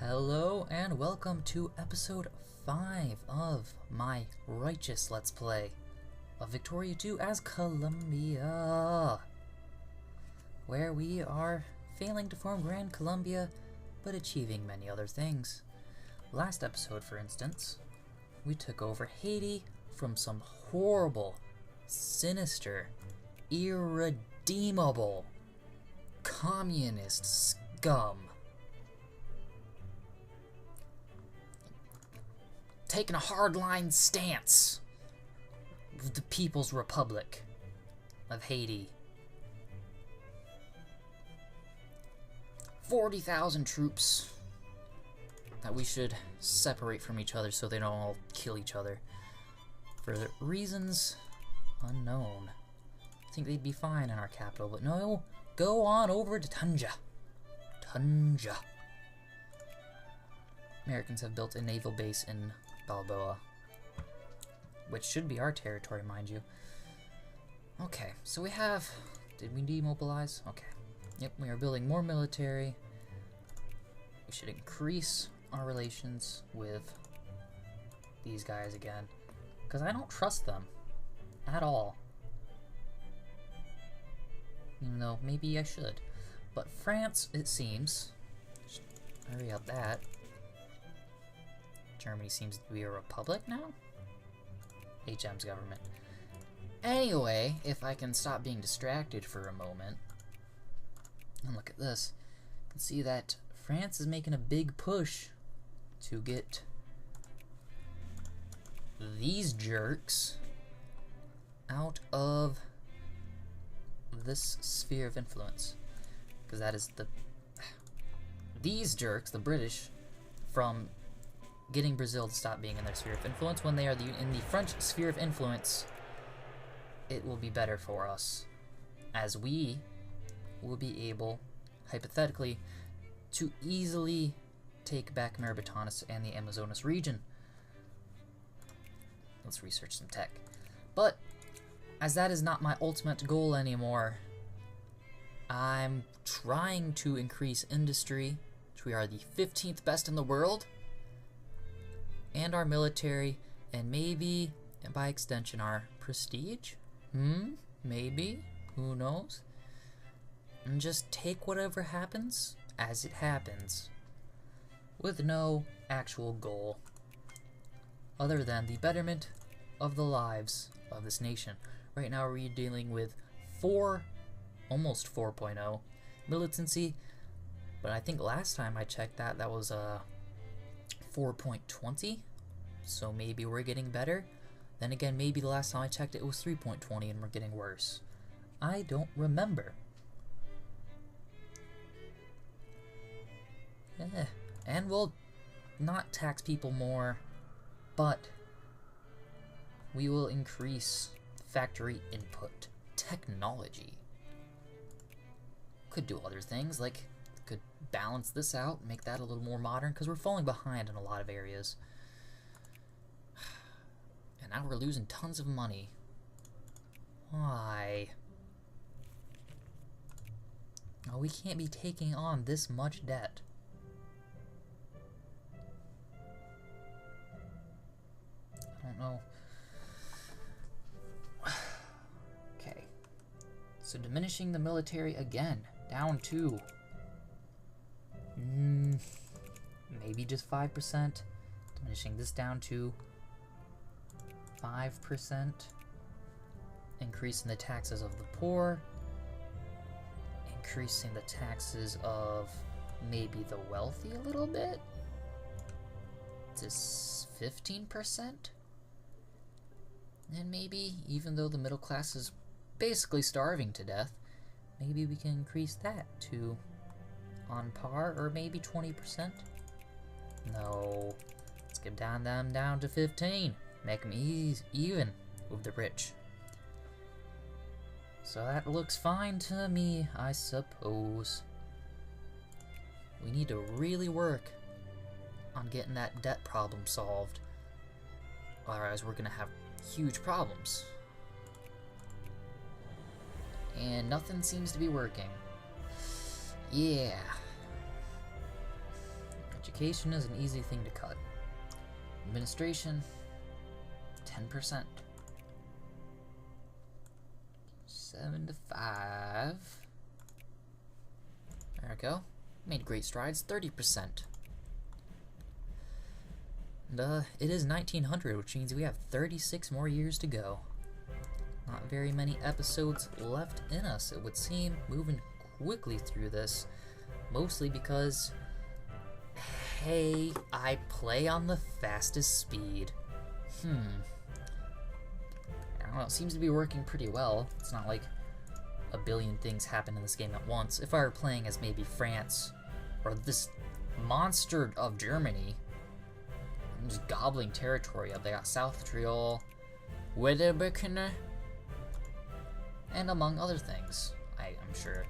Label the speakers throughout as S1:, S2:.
S1: Hello and welcome to episode 5 of my Righteous Let's Play of Victoria 2 as Colombia, where we are failing to form Grand Colombia but achieving many other things. Last episode, for instance, we took over Haiti from some horrible, sinister, irredeemable communist scum. Taking a hardline stance with the People's Republic of Haiti. 40,000 troops that we should separate from each other so they don't all kill each other. For reasons unknown. I think they'd be fine in our capital, but no, go on over to Tanja. Americans have built a naval base in Balboa, which should be our territory, mind you. Okay, so we have... Did we demobilize? Okay. Yep, we are building more military. We should increase our relations with these guys again, because I don't trust them at all. Even though maybe I should. But France, it seems... Hurry up that. Germany seems to be a republic now? HM's government. Anyway, if I can stop being distracted for a moment, and look at this, you can see that France is making a big push to get these jerks out of this sphere of influence. Because that is these jerks, the British, from getting Brazil to stop being in their sphere of influence. When they are in the French sphere of influence, it will be better for us, as we will be able, hypothetically, to easily take back Maribitanas and the Amazonas region. Let's research some tech. But, as that is not my ultimate goal anymore, I'm trying to increase industry, which we are the 15th best in the world, and our military, and maybe, and by extension, our prestige? Maybe? Who knows? And just take whatever happens as it happens, with no actual goal, other than the betterment of the lives of this nation. Right now we're dealing with almost 4.0 militancy, but I think last time I checked that was 4.20, so maybe we're getting better. Then again, maybe the last time I checked it was 3.20 and we're getting worse. I don't remember. And we'll not tax people more, but we will increase factory input technology. Could do other things, like could balance this out, make that a little more modern, because we're falling behind in a lot of areas. And now we're losing tons of money. Why? Oh, we can't be taking on this much debt. I don't know. Okay. So diminishing the military again, down to maybe just 5%. Diminishing this down to 5%. Increasing the taxes of the poor. Increasing the taxes of maybe the wealthy a little bit. To 15%. And maybe, even though the middle class is basically starving to death, maybe we can increase that to on par, or maybe 20%. No, let's get them down to 15. Make them even with the rich. So that looks fine to me, I suppose. We need to really work on getting that debt problem solved, otherwise we're gonna have huge problems. And nothing seems to be working. Yeah. Education is an easy thing to cut. Administration, 10%. 7 to 5. There we go. Made great strides, 30%. And, it is 1900, which means we have 36 more years to go. Not very many episodes left in us, it would seem, moving quickly through this. Mostly because, hey, I play on the fastest speed. I don't know, it seems to be working pretty well. It's not like a billion things happen in this game at once. If I were playing as maybe France, or this monster of Germany, I'm just gobbling territory up. They got South Tyrol, Wedebekene, and among other things. I'm sure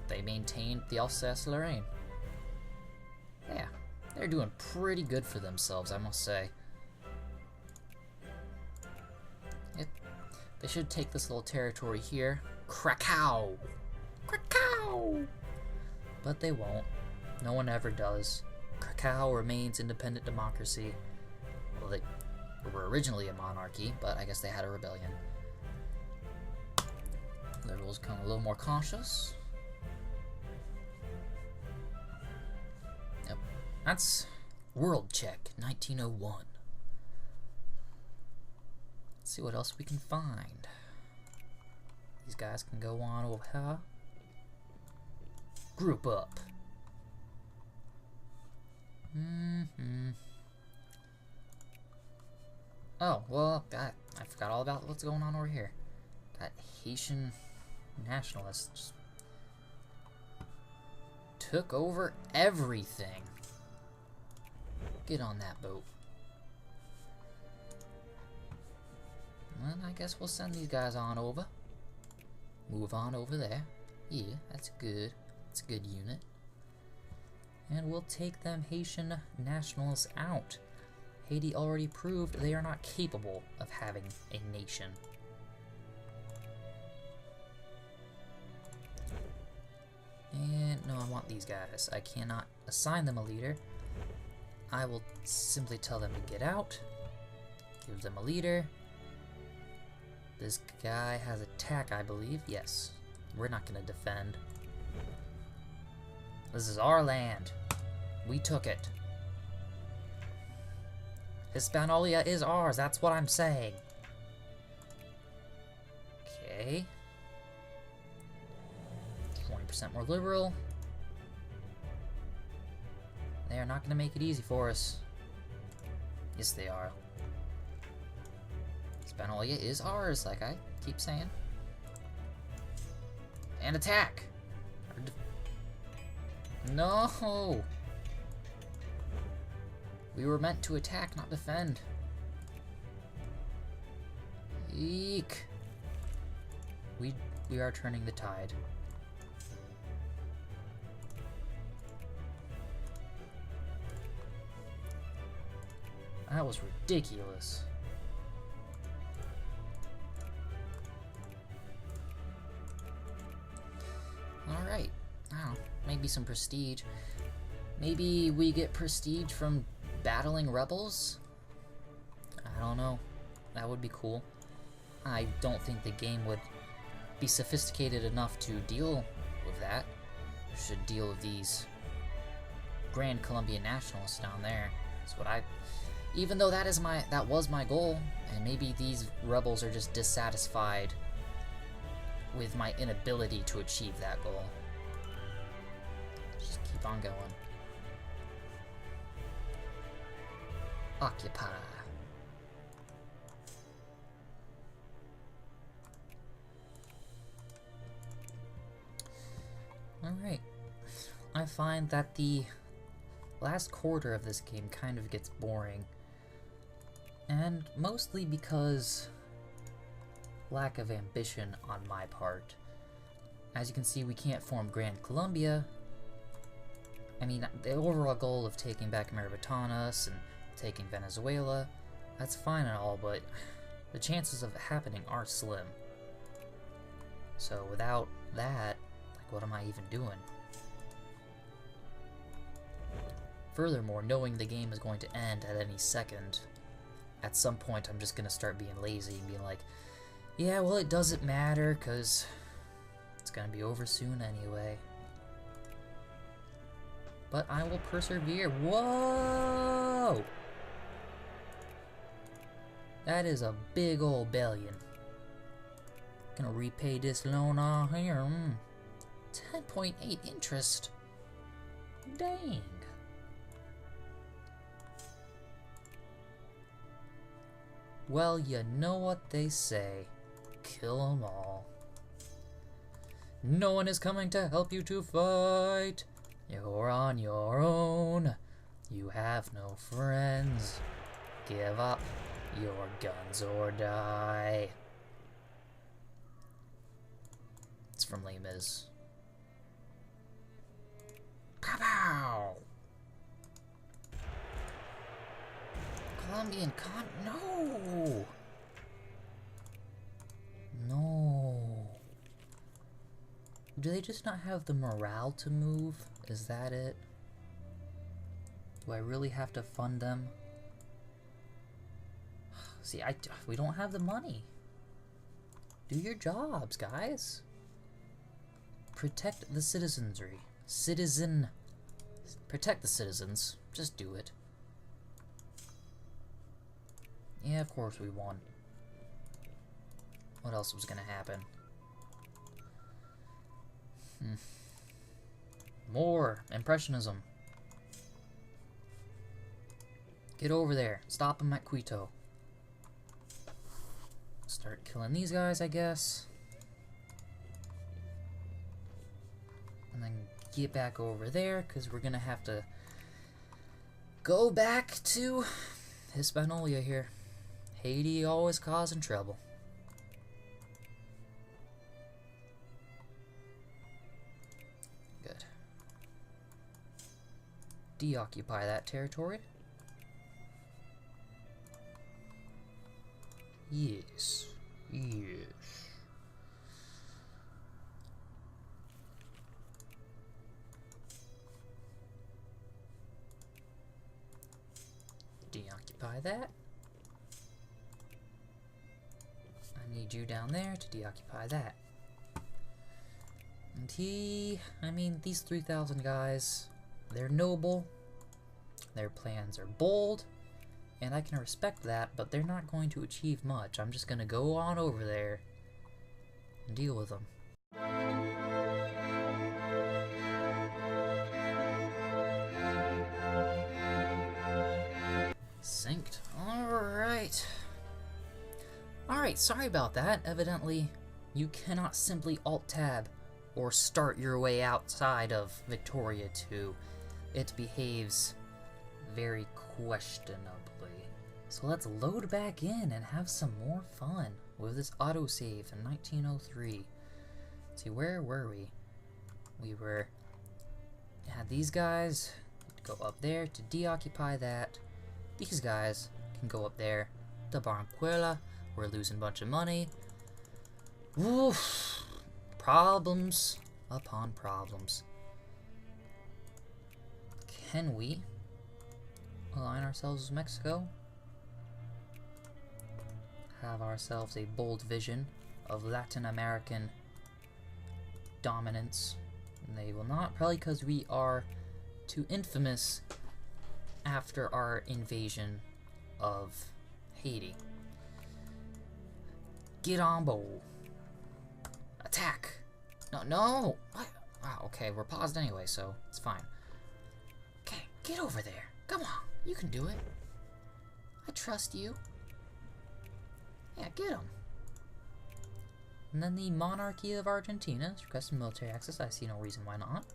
S1: they maintained the Alsace-Lorraine. Yeah, they're doing pretty good for themselves, I must say. Yep, they should take this little territory here. Krakow! Krakow! But they won't. No one ever does. Krakow remains independent democracy. Well, they were originally a monarchy, but I guess they had a rebellion. Liberals become a little more cautious. Yep. That's World Check, 1901. Let's see what else we can find. These guys can go on over here. Group up. Oh, well, I forgot all about what's going on over here. Got Haitian nationalists just took over everything. Get on that boat. Well, I guess we'll send these guys on over. Move on over there. Yeah, that's good. That's a good unit. And we'll take them Haitian nationalists out. Haiti already proved they are not capable of having a nation. And no, I want these guys. I cannot assign them a leader. I will simply tell them to get out. Give them a leader. This guy has attack, I believe. Yes. We're not going to defend. This is our land. We took it. Hispaniola is ours. That's what I'm saying. Okay. 20% more liberal. They are not going to make it easy for us. Yes, they are. Hispaniola is ours, like I keep saying. And attack! No! We were meant to attack, not defend. Eek! We are turning the tide. That was ridiculous. Alright. I don't know. Maybe some prestige. Maybe we get prestige from battling rebels? I don't know. That would be cool. I don't think the game would be sophisticated enough to deal with that. We should deal with these Grand Colombian nationalists down there. That's what even though that was my goal, and maybe these rebels are just dissatisfied with my inability to achieve that goal. Just keep on going. Occupy. Alright. I find that the last quarter of this game kind of gets boring. And mostly because lack of ambition on my part. As you can see, we can't form Grand Colombia. I mean, the overall goal of taking back Maribitanas and taking Venezuela, that's fine and all, but the chances of it happening are slim. So without that, like, what am I even doing? Furthermore, knowing the game is going to end at any second, at some point I'm just going to start being lazy and being like, yeah, well, it doesn't matter, because it's going to be over soon anyway. But I will persevere. Whoa! That is a big old bellion. Gonna repay this loan on here. 10.8 interest. Dang. Well, you know what they say. Kill 'em all. No one is coming to help you to fight. You're on your own. You have no friends. Give up your guns or die. It's from Les Mis. Pow! Colombian no! No. Do they just not have the morale to move? Is that it? Do I really have to fund them? See, we don't have the money. Do your jobs, guys. Protect the citizenry. Protect the citizens. Just do it. Yeah, of course we won. What else was gonna happen? More Impressionism. Get over there. Stop them at Quito. Start killing these guys, I guess. And then get back over there, because we're gonna have to go back to Hispaniola here. Haiti always causing trouble. Good. Deoccupy that territory. Yes. Yes. Deoccupy that. I need you down there to deoccupy that. And these 3,000 guys, they're noble, their plans are bold, and I can respect that, but they're not going to achieve much. I'm just going to go on over there and deal with them. Synced. Alright. Alright, sorry about that. Evidently, you cannot simply Alt-Tab or start your way outside of Victoria 2. It behaves very questionably. So let's load back in and have some more fun with this autosave in 1903. Let's see, where were we? We had these guys go up there to deoccupy that. These guys can go up there to Barranquilla. We're losing a bunch of money. Oof. Problems upon problems. Can we align ourselves with Mexico? Have ourselves a bold vision of Latin American dominance. And they will not, probably because we are too infamous after our invasion of Haiti. Get on board. Attack! No! What? Wow, okay, we're paused anyway, so it's fine. Okay, get over there. Come on, you can do it. I trust you. Yeah, get him. And then the monarchy of Argentina is requesting military access. I see no reason why not.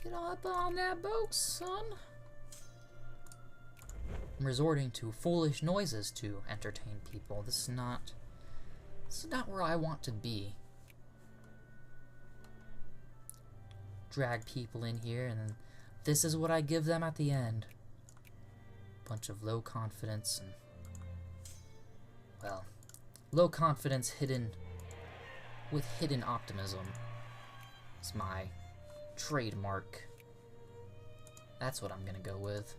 S1: Get up on that boat, son. I'm resorting to foolish noises to entertain people. This is not where I want to be. Drag people in here, and then this is what I give them at the end. Bunch of low confidence and, well, low confidence hidden with hidden optimism. It's my trademark. That's what I'm gonna go with.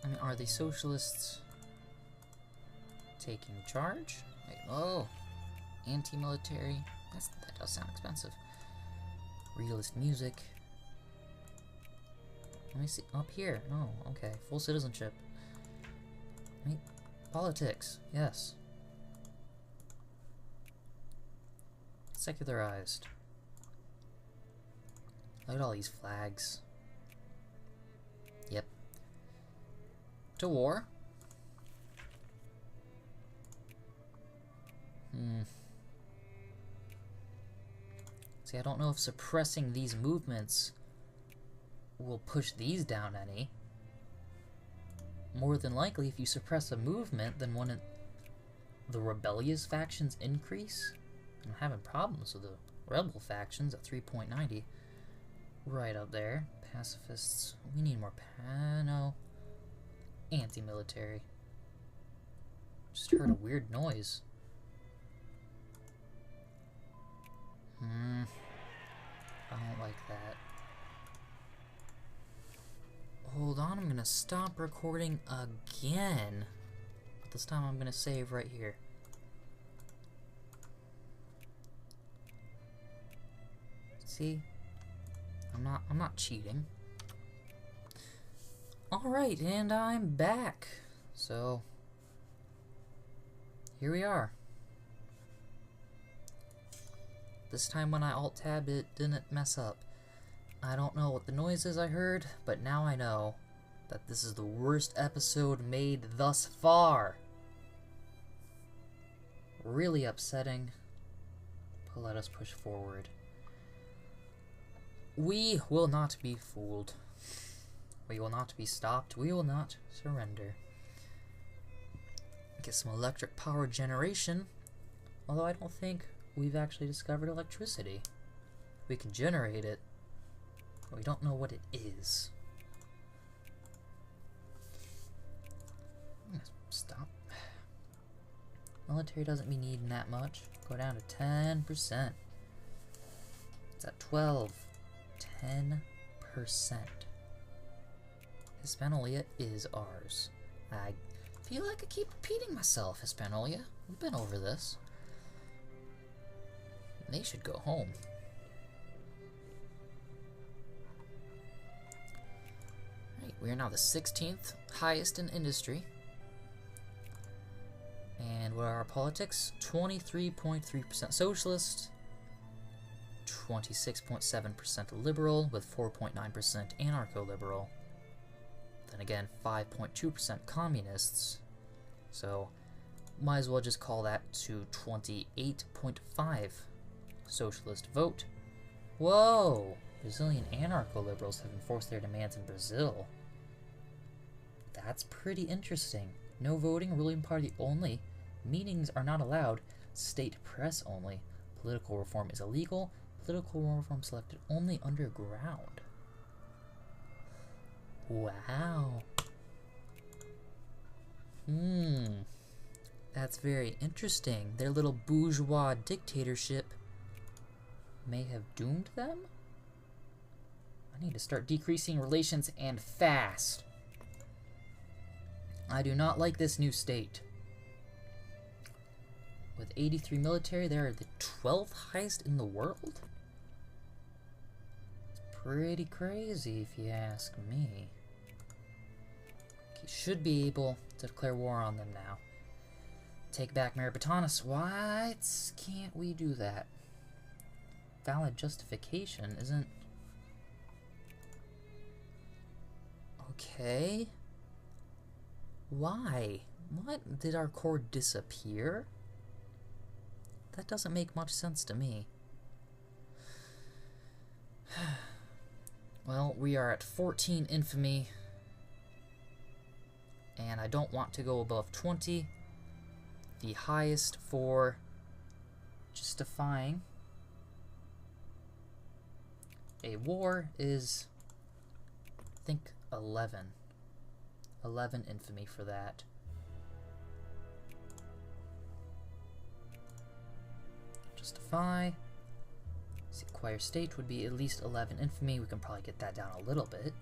S1: I mean, are the socialists taking charge? Wait, oh, anti-military. That does sound expensive. Realist music. Let me see. Up here. Oh, okay. Full citizenship. I mean, politics. Yes. Secularized. Look at all these flags. Yep. To war. See, I don't know if suppressing these movements will push these down any. More than likely, if you suppress a movement, then the rebellious factions increase. I'm having problems with the rebel factions at 3.90. Right up there. Pacifists. We need more no. Anti-military. Just heard a weird noise. I don't like that. Hold on, I'm gonna stop recording again. But this time I'm gonna save right here. See? I'm not cheating. Alright, and I'm back. So here we are. This time when I alt-tabbed it didn't mess up. I don't know what the noise is I heard, but now I know that this is the worst episode made thus far. Really upsetting, but let us push forward. We will not be fooled. We will not be stopped. We will not surrender. Get some electric power generation, although I don't think we've actually discovered electricity. We can generate it, but we don't know what it is. I'm gonna stop. Military doesn't be needing that much. Go down to 10%. It's at 12. 10%. Hispaniola is ours. I feel like I keep repeating myself, Hispaniola. We've been over this. They should go home. Right, we are now the 16th highest in industry. And what are our politics? 23.3% socialist, 26.7% liberal, with 4.9% anarcho-liberal. Then again, 5.2% communists. So, might as well just call that to 28.5 socialist vote. Whoa! Brazilian anarcho-liberals have enforced their demands in Brazil. That's pretty interesting. No voting, ruling party only. Meetings are not allowed. State press only. Political reform is illegal. Political reform selected only underground. Wow. That's very interesting. Their little bourgeois dictatorship may have doomed them? I need to start decreasing relations, and fast. I do not like this new state. With 83 military, they are the 12th highest in the world? It's pretty crazy if you ask me. Okay, should be able to declare war on them now. Take back Maribitanas. Why can't we do that? Valid justification isn't... Okay. Why? What? Did our core disappear? That doesn't make much sense to me. Well, we are at 14 infamy. And I don't want to go above 20. The highest for justifying a war is, I think, 11. 11 infamy for that. Justify. See, acquire state would be at least 11 infamy. We can probably get that down a little bit.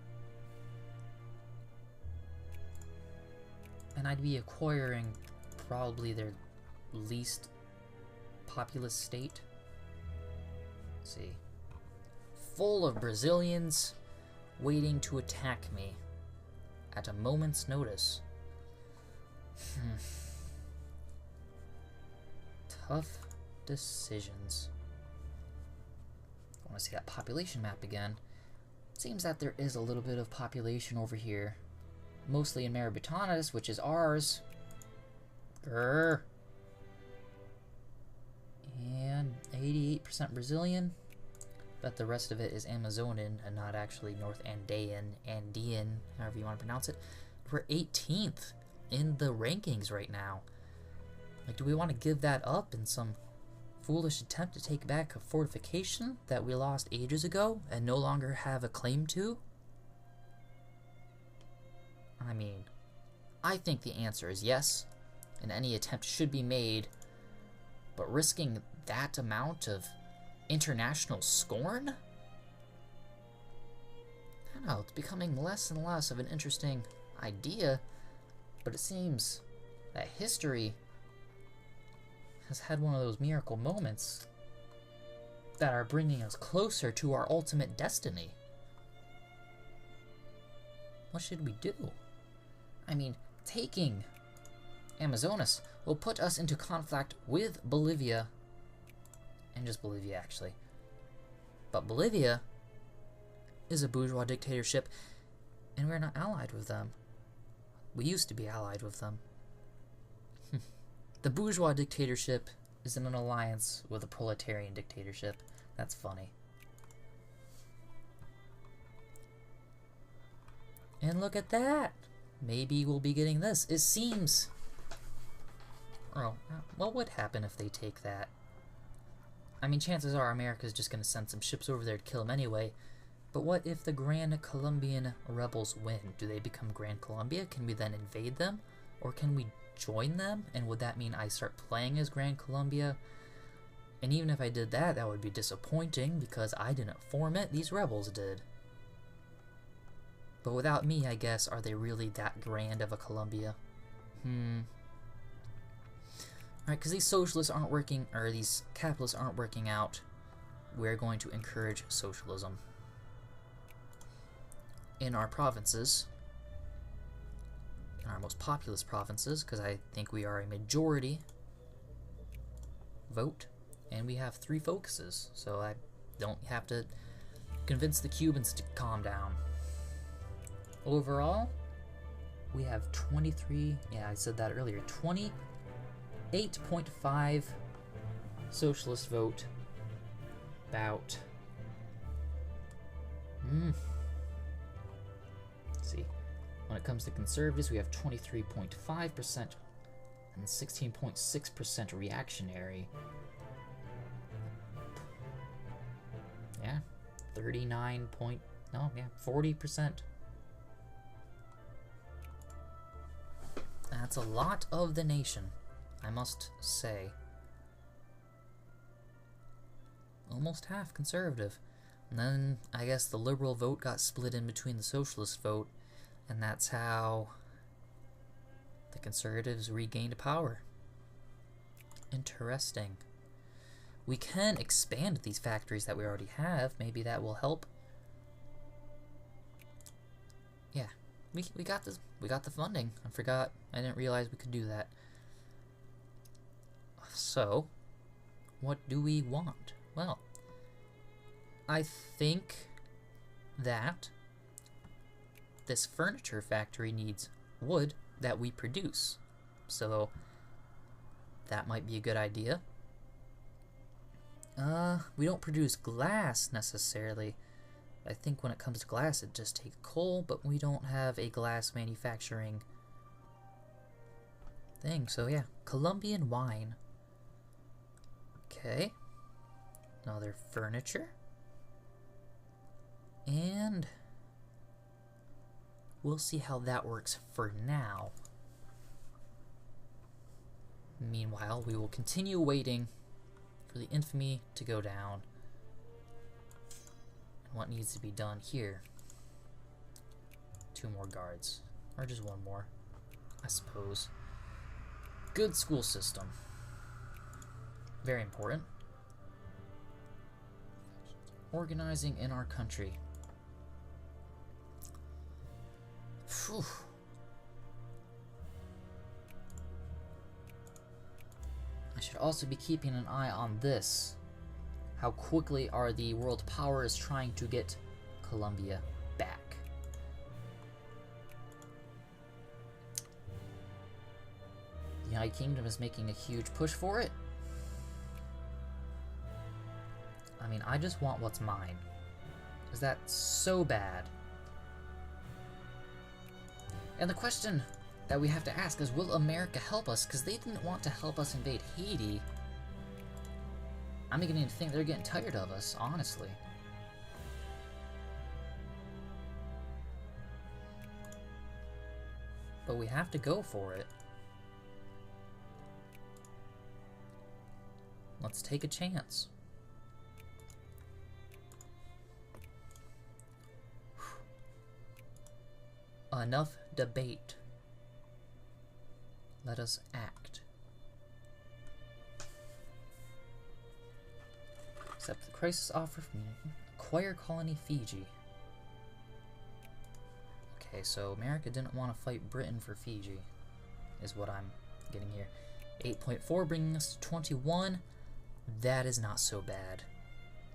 S1: And I'd be acquiring probably their least populous state. Let's see. Full of Brazilians waiting to attack me at a moment's notice. Tough decisions. I want to see that population map again. Seems that there is a little bit of population over here. Mostly in Maribitanas, which is ours. Grrr. And 88% Brazilian. But the rest of it is Amazonan and not actually North Andean, however you want to pronounce it. We're 18th in the rankings right now. Like, do we want to give that up in some foolish attempt to take back a fortification that we lost ages ago and no longer have a claim to? I mean, I think the answer is yes, and any attempt should be made, but risking that amount of international scorn? I don't know, it's becoming less and less of an interesting idea, but it seems that history has had one of those miracle moments that are bringing us closer to our ultimate destiny. What should we do? I mean, taking Amazonas will put us into conflict with Bolivia, and just Bolivia actually. But Bolivia is a bourgeois dictatorship, and we're not allied with them. We used to be allied with them. The bourgeois dictatorship is in an alliance with a proletarian dictatorship. That's funny. And look at that! Maybe we'll be getting this. It seems... Oh, what would happen if they take that? I mean, chances are America's just going to send some ships over there to kill them anyway. But what if the Grand Colombian rebels win? Do they become Grand Colombia? Can we then invade them? Or can we join them? And would that mean I start playing as Grand Colombia? And even if I did that, that would be disappointing because I didn't form it. These rebels did. But without me, I guess, are they really that grand of a Colombia? Alright, because these socialists aren't working, or these capitalists aren't working out, we're going to encourage socialism. In our provinces, in our most populous provinces, because I think we are a majority vote, and we have 3 focuses, so I don't have to convince the Cubans to calm down. Overall, we have 23, yeah, I said that earlier, 28.5 socialist vote, about, let's see, when it comes to conservatives, we have 23.5% and 16.6% reactionary. Yeah, 40%. That's a lot of the nation, I must say. Almost half conservative. And then, I guess the liberal vote got split in between the socialist vote, and that's how the conservatives regained power. Interesting. We can expand these factories that we already have. Maybe that will help. Yeah, we got this. We got the funding. I didn't realize we could do that. So, what do we want? Well, I think that this furniture factory needs wood that we produce. So, that might be a good idea. We don't produce glass necessarily. I think when it comes to glass, it just takes coal, but we don't have a glass manufacturing thing. So yeah, Colombian wine. Okay. Another furniture. And we'll see how that works for now. Meanwhile, we will continue waiting for the infamy to go down. And what needs to be done here? 2 more guards. Or just 1 more, I suppose. Good school system. Very important. Organizing in our country. Phew. I should also be keeping an eye on this. How quickly are the world powers trying to get Colombia back? The United Kingdom is making a huge push for it. I mean, I just want what's mine. Is that so bad? And the question that we have to ask is, will America help us? Because they didn't want to help us invade Haiti. I'm beginning to think they're getting tired of us, honestly. But we have to go for it. Let's take a chance. Enough debate. Let us act. Accept the crisis offer from acquire colony Fiji. Okay, so America didn't want to fight Britain for Fiji, is what I'm getting here. 8.4 bringing us to 21. That is not so bad.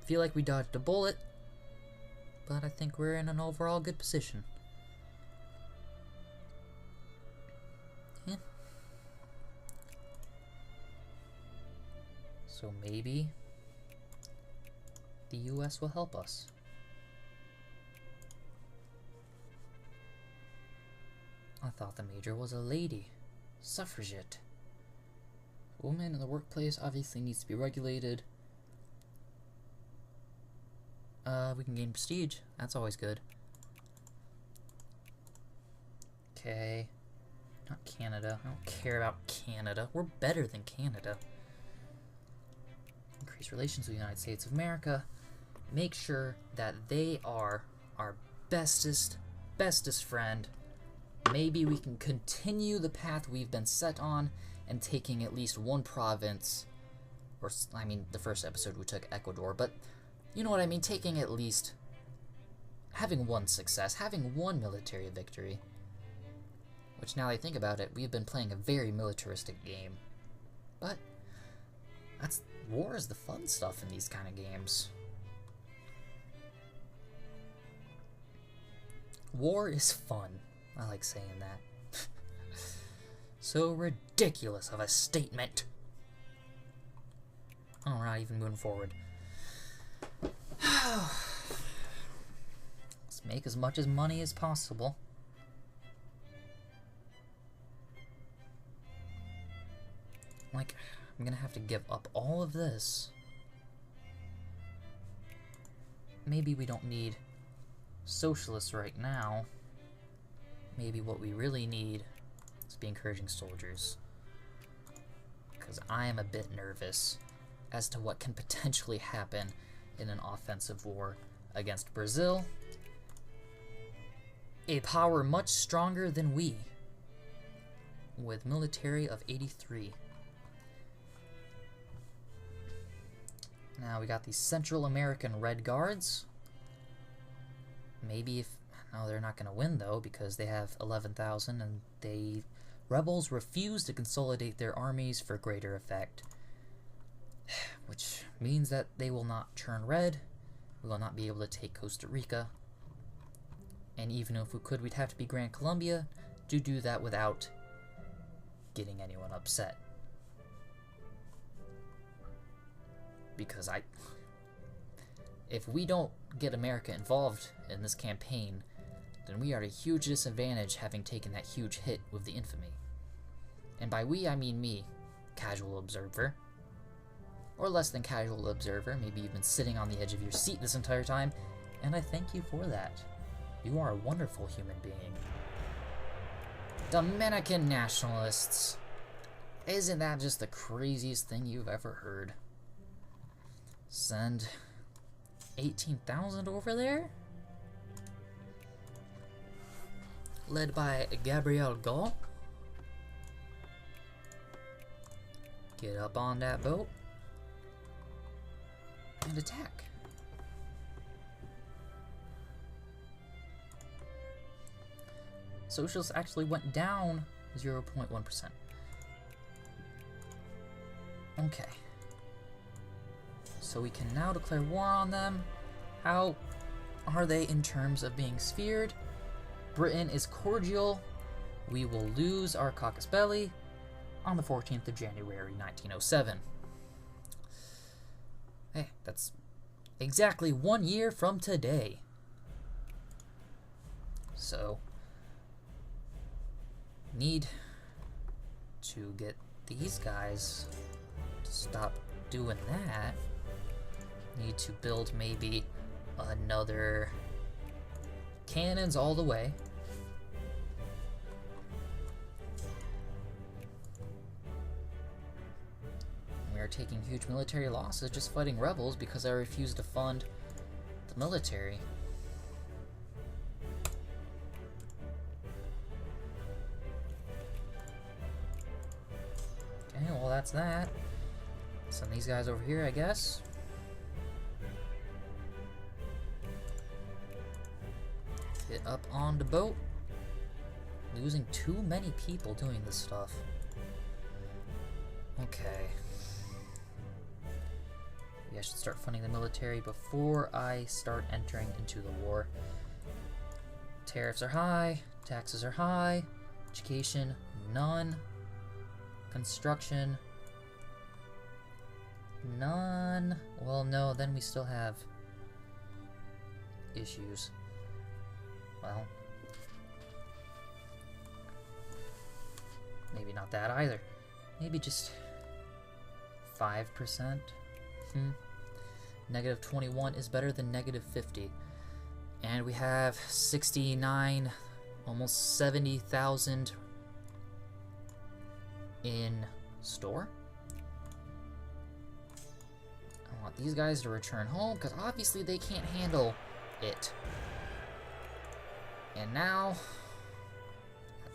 S1: Feel like we dodged a bullet, but I think we're in an overall good position. Yeah. So maybe the US will help us. I thought the major was a lady. Suffragette. Women in the workplace obviously needs to be regulated. We can gain prestige. That's always good. Okay. Not Canada. I don't care about Canada. We're better than Canada. Increase relations with the United States of America. Make sure that they are our bestest friend. Maybe we can continue the path we've been set on and taking at least 1 province. Or, I mean, the first episode we took Ecuador, but you know what I mean, taking at least, having 1 success, having 1 military victory. Which, now that I think about it, we've been playing a very militaristic game. But war is the fun stuff in these kind of games. War is fun. I like saying that. So ridiculous of a statement. Oh, we're not even moving forward. Let's make as much as money as possible. Like, I'm gonna have to give up all of this. Maybe we don't need socialists right now. Maybe what we really need is be encouraging soldiers. Because I am a bit nervous as to what can potentially happen in an offensive war against Brazil, a power much stronger than we, with military of 83. Now we got these Central American Red Guards. Maybe if... No, they're not going to win, though, because they have 11,000, and rebels refuse to consolidate their armies for greater effect. Which means that they will not turn red, we will not be able to take Costa Rica, and even if we could, we'd have to be Gran Colombia to do that without getting anyone upset. Because if we don't get America involved in this campaign, then we are at a huge disadvantage, having taken that huge hit with the infamy. And by we, I mean me, casual observer. Or less than casual observer, maybe you've been sitting on the edge of your seat this entire time, and I thank you for that. You are a wonderful human being. Dominican nationalists. Isn't that just the craziest thing you've ever heard? Send 18,000 over there? Led by Gabriel Gall. Get up on that boat. And attack. Socialists actually went down 0.1%. Okay. So we can now declare war on them. How are they in terms of being sphered? Britain is cordial. We will lose our caucus belly on the 14th of January, 1907. Hey, that's exactly 1 year from today. So, need to get these guys to stop doing that. Need to build maybe another cannons all the way. We are taking huge military losses just fighting rebels because I refuse to fund the military. Okay, well that's that. Send these guys over here, I guess. Get up on the boat. Losing too many people doing this stuff. Okay. Maybe I should start funding the military before I start entering into the war. Tariffs are high. Taxes are high. Education, none. Construction, none. Well, no, then we still have issues. Well, maybe not that either. Maybe just 5%. Negative 21 is better than negative 50. And we have 69, almost 70,000 in store. I want these guys to return home because obviously they can't handle it. And now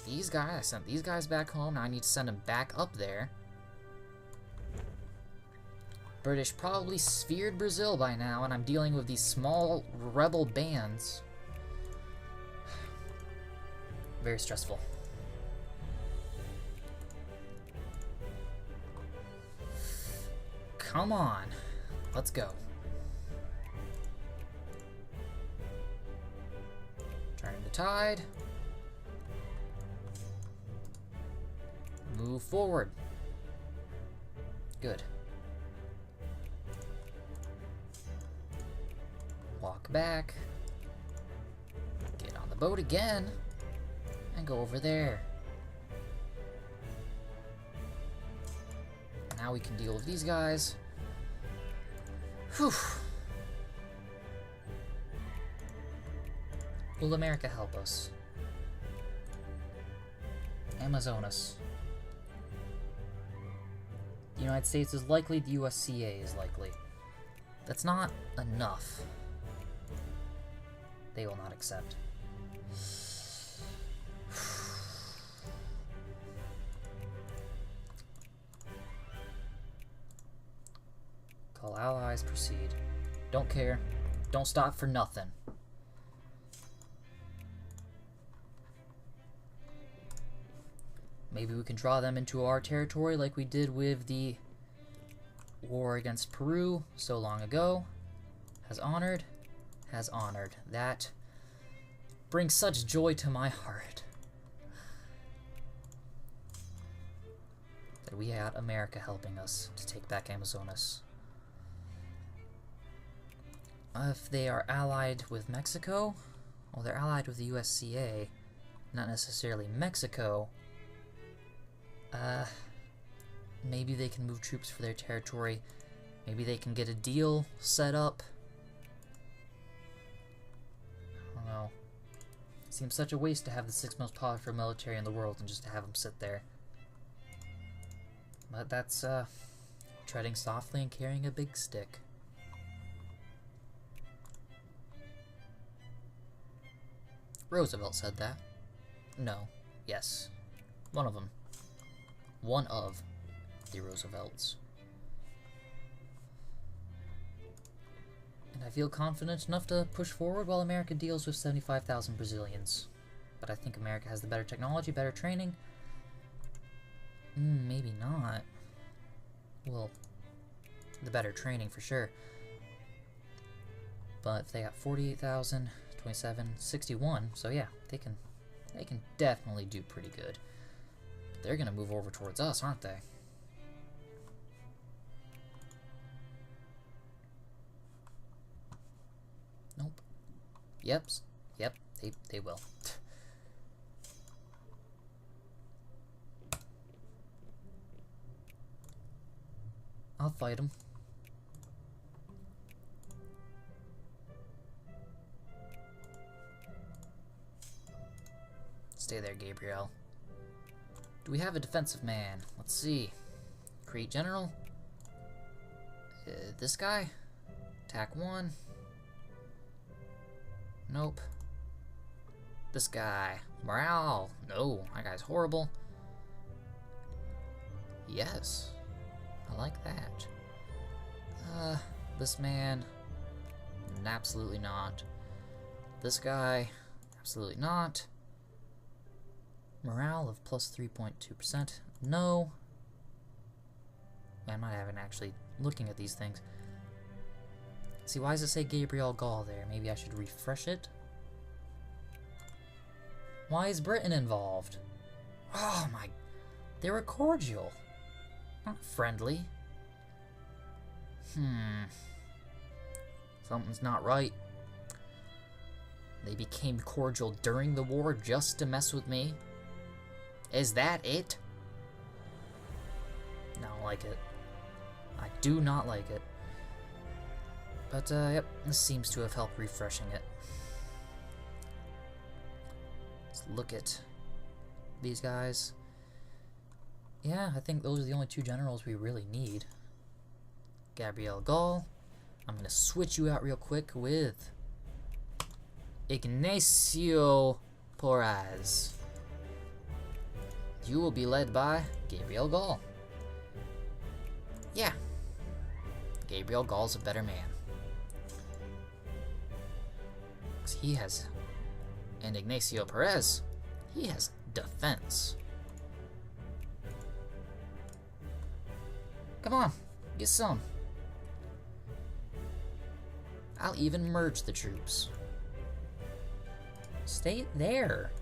S1: these guys, I sent these guys back home. Now I need to send them back up there. British probably sphered Brazil by now, and I'm dealing with these small rebel bands. Very stressful. Come on, let's go. Turn the tide. Move forward. Good. Walk back. Get on the boat again. And go over there. Now we can deal with these guys. Whew. Will America help us? Amazonas. The United States is likely, the USCA is likely. That's not enough. They will not accept. Call allies, proceed. Don't care. Don't stop for nothing. Maybe we can draw them into our territory like we did with the war against Peru so long ago. Has honored. Has honored. That brings such joy to my heart. That we had America helping us to take back Amazonas. If they are allied with Mexico, well, they're allied with the USCA, not necessarily Mexico. Maybe they can move troops for their territory. Maybe they can get a deal set up. I don't know. It seems such a waste to have the 6th most powerful military in the world and just to have them sit there. But that's, treading softly and carrying a big stick. Roosevelt said that. No. Yes. One of them. One of the Roosevelts. And I feel confident enough to push forward while America deals with 75,000 Brazilians. But I think America has the better technology, better training. Maybe not. Well, the better training for sure. But if they got 48,000, 27, 61, so yeah, they can definitely do pretty good. But they're gonna move over towards us, aren't they? Nope. Yep, they will. I'll fight them. Stay there, Gabriel. Do we have a defensive man? Let's see. Create general. This guy? Attack 1. Nope. This guy. Morale. No, that guy's horrible. Yes. I like that. This man. Absolutely not. This guy. Absolutely not. Morale of plus 3.2%. No. I'm not even actually looking at these things. See, why does it say Gabriel Gall there? Maybe I should refresh it? Why is Britain involved? Oh my... They were cordial. Not friendly. Something's not right. They became cordial during the war just to mess with me? Is that it? I don't like it. I do not like it. But, yep, this seems to have helped refreshing it. Let's look at these guys. Yeah, I think those are the only two generals we really need. Gabriel Gall. I'm gonna switch you out real quick with Ignacio Porras. You will be led by Gabriel Gall. Yeah. Gabriel Gall's a better man. Because he has... And Ignacio Perez, he has defense. Come on, get some. I'll even merge the troops. Stay there.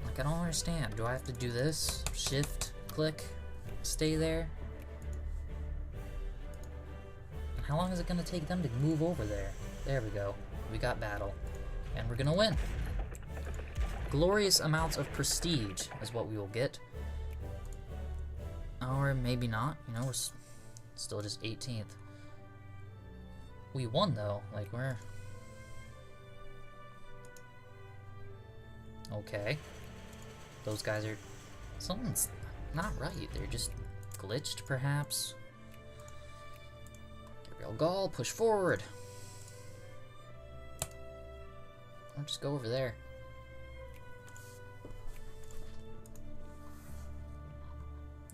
S1: Like, I don't understand. Do I have to do this? Shift, click, stay there? And how long is it going to take them to move over there? There we go. We got battle. And we're going to win. Glorious amounts of prestige is what we will get. Or maybe not. You know, we're still just 18th. We won, though. Like, we're... Okay. Those guys are... Something's not right. They're just glitched, perhaps. Gabriel Gall, push forward. Or just go over there.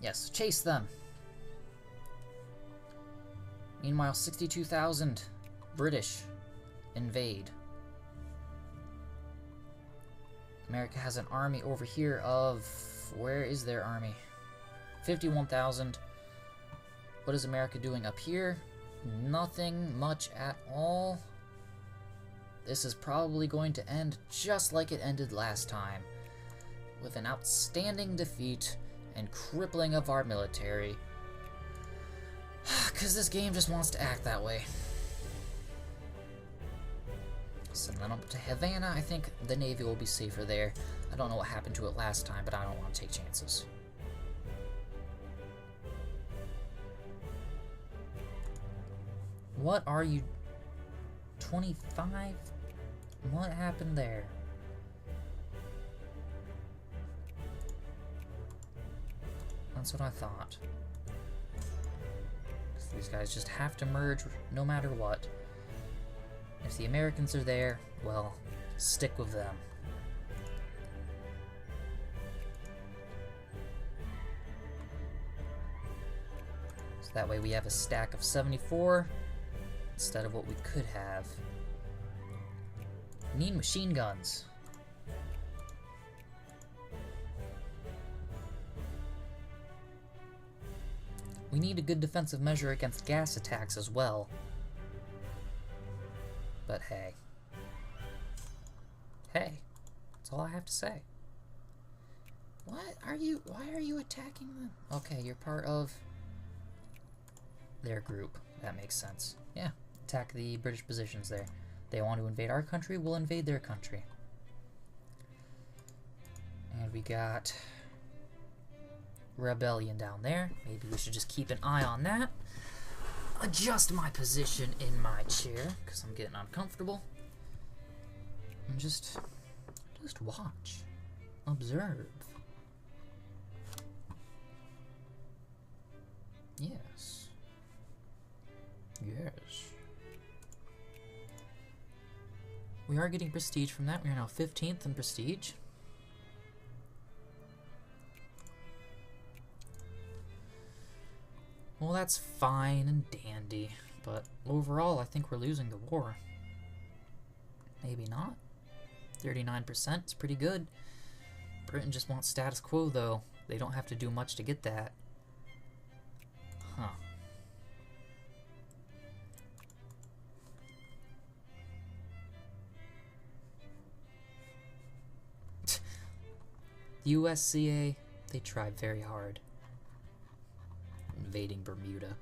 S1: Yes, chase them. Meanwhile, 62,000 British invade. America has an army over here of... Where is their army? 51,000. What is America doing up here? Nothing much at all. This is probably going to end just like it ended last time. With an outstanding defeat and crippling of our military. Because this game just wants to act that way. Send them up to Havana. I think the Navy will be safer there. I don't know what happened to it last time, but I don't want to take chances. What are you... 25? What happened there? That's what I thought. These guys just have to merge no matter what. If the Americans are there, well, stick with them. So that way we have a stack of 74 instead of what we could have. Need machine guns. We need a good defensive measure against gas attacks as well. But hey. Hey. That's all I have to say. Why are you attacking them? Okay, you're part of their group. That makes sense. Yeah, attack the British positions there. They want to invade our country, we'll invade their country. And we got rebellion down there. Maybe we should just keep an eye on that. Adjust my position in my chair, because I'm getting uncomfortable. And just watch. Observe. Yes. Yes. We are getting prestige from that. We are now 15th in prestige. Well, that's fine and dandy, but overall, I think we're losing the war. Maybe not. 39% is pretty good. Britain just wants status quo, though. They don't have to do much to get that. Huh. The USCA, they tried very hard. Invading Bermuda.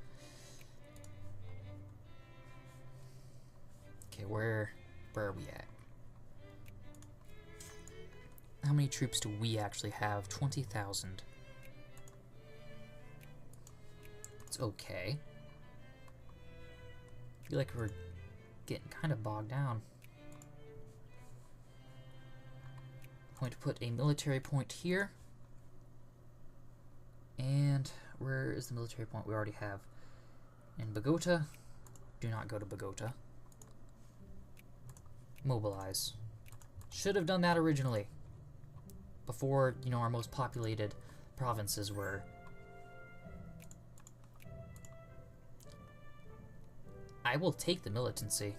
S1: Okay, where are we at? How many troops do we actually have? 20,000. It's okay. I feel like we're getting kind of bogged down. I'm going to put a military point here. And where is the military point we already have? In Bogota. Do not go to Bogota. Mobilize. Should have done that originally. Before, you know, our most populated provinces were. I will take the militancy.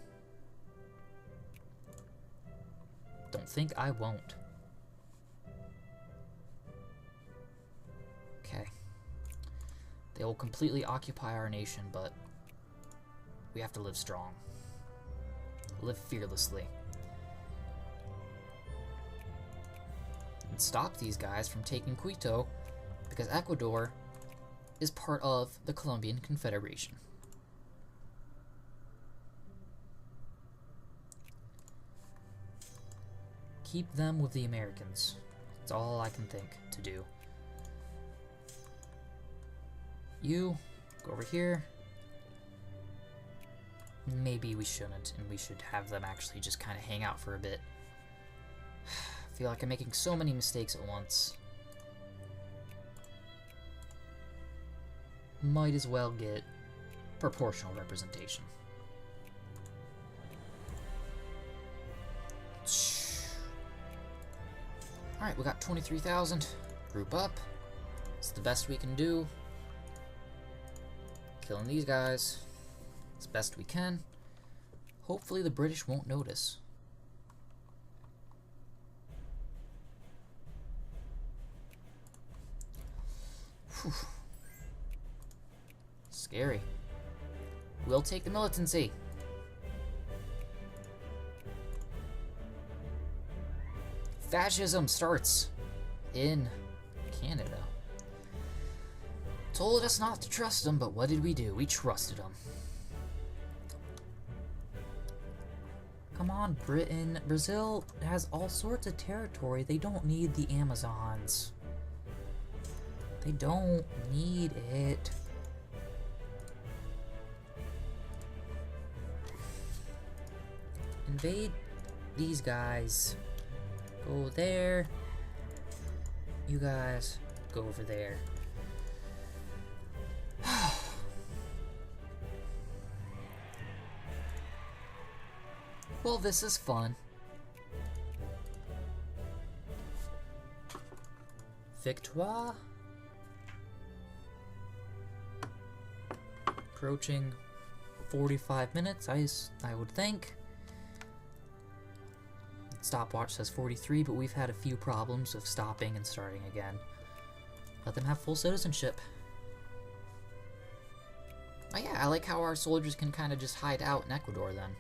S1: Don't think I won't. Okay. They will completely occupy our nation, but we have to live strong. Live fearlessly. And stop these guys from taking Quito, because Ecuador is part of the Colombian Confederation. Keep them with the Americans. That's all I can think to do. You, go over here. Maybe we shouldn't, and we should have them actually just kind of hang out for a bit. I feel like I'm making so many mistakes at once. Might as well get proportional representation. Alright, we got 23,000. Group up. It's the best we can do. Killing these guys as best we can. Hopefully the British won't notice. Whew. Scary. We'll take the militancy. Fascism starts in Canada. Told us not to trust them, but what did we do? We trusted them. Come on, Britain. Brazil has all sorts of territory. They don't need the Amazons. They don't need it. Invade these guys. Go there. You guys go over there. Well, this is fun. Victoire. Approaching 45 minutes, I would think. Stopwatch says 43, but we've had a few problems of stopping and starting again. Let them have full citizenship. Oh yeah, I like how our soldiers can kind of just hide out in Ecuador then.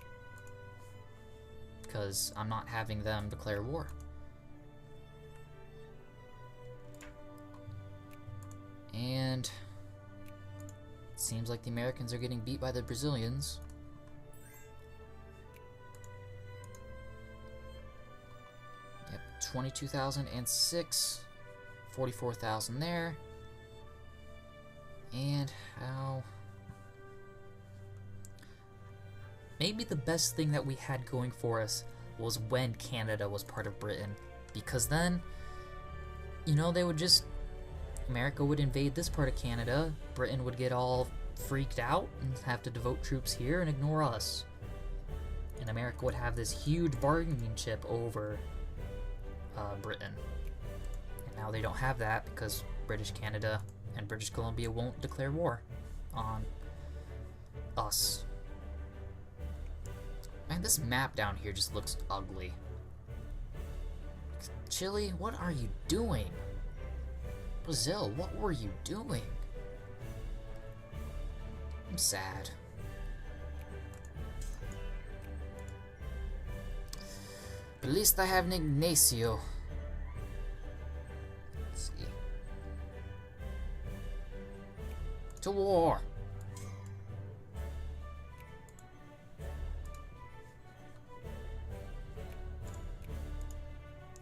S1: Because I'm not having them declare war. And it seems like the Americans are getting beat by the Brazilians. Yep, 22,006, 44,000 there. And how... Maybe the best thing that we had going for us was when Canada was part of Britain. Because then, you know, they would just... America would invade this part of Canada, Britain would get all freaked out and have to devote troops here and ignore us. And America would have this huge bargaining chip over Britain. And now they don't have that because British Canada and British Columbia won't declare war on us. Man, this map down here just looks ugly. Chile, what are you doing? Brazil, what were you doing? I'm sad. At least I have an Ignacio. Let's see. To war!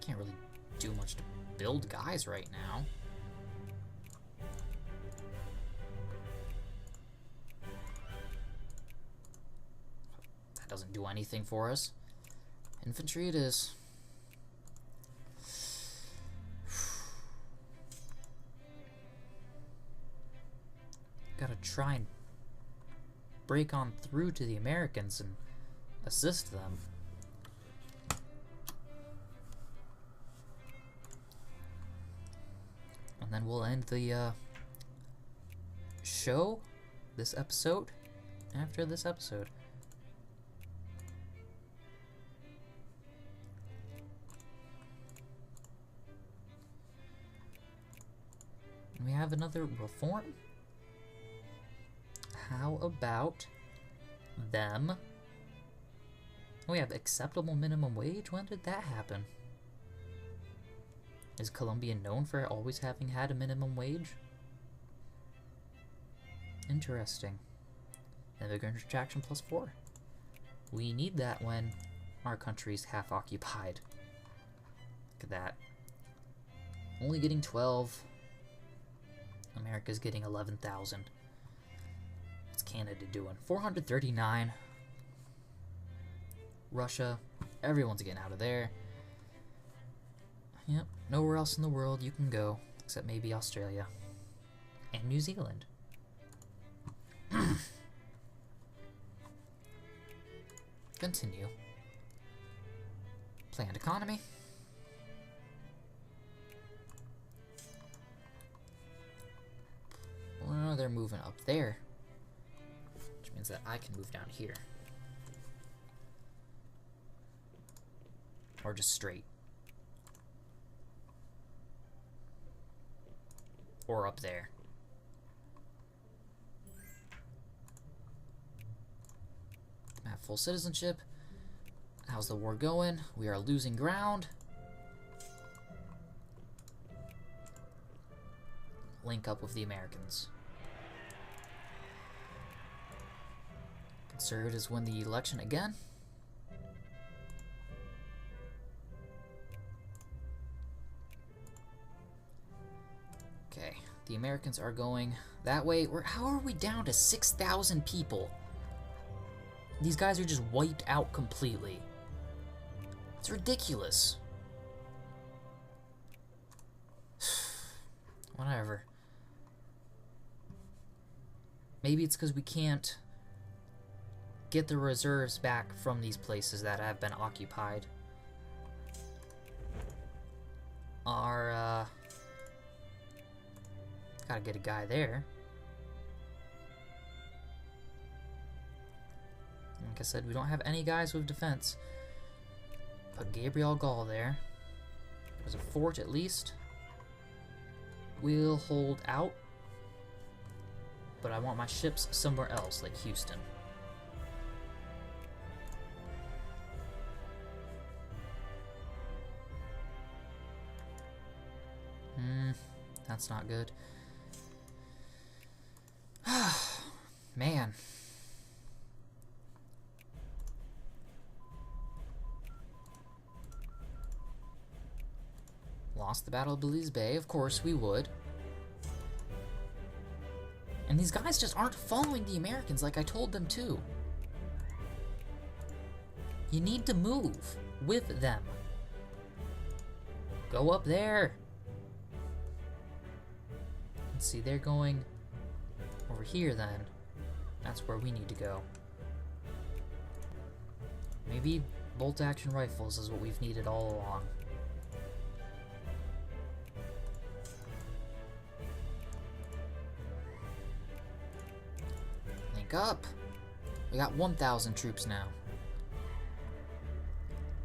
S1: Can't really do much to build guys right now. Doesn't do anything for us. Infantry it is. Gotta try and break on through to the Americans and assist them. And then we'll end the show, this episode, after this episode. We have another reform. How about them? We have acceptable minimum wage. When did that happen? Is Colombia known for always having had a minimum wage? Interesting. Immigrant attraction +4. We need that when our country's half occupied. Look at that. Only getting 12. America's getting 11,000. What's Canada doing? 439. Russia, everyone's getting out of there. Yep, nowhere else in the world you can go, except maybe Australia. And New Zealand. Continue. Planned economy. Well, they're moving up there, which means that I can move down here. Or just straight. Or up there. I have full citizenship. How's the war going? We are losing ground. Link up with the Americans. Conservatives win the election again. Okay, the Americans are going that way. How are we down to 6,000 people? These guys are just wiped out completely. It's ridiculous. Whatever. Maybe it's because we can't get the reserves back from these places that have been occupied. Our, gotta get a guy there. Like I said, we don't have any guys with defense. Put Gabriel Gall there. There's a fort at least. We'll hold out. But I want my ships somewhere else, like Houston. That's not good. Man. Lost the Battle of Belize Bay, of course we would. And these guys just aren't following the Americans like I told them to. You need to move with them. Go up there. Let's see, they're going over here then. That's where we need to go. Maybe bolt-action rifles is what we've needed all along. Link up. We got 1,000 troops now.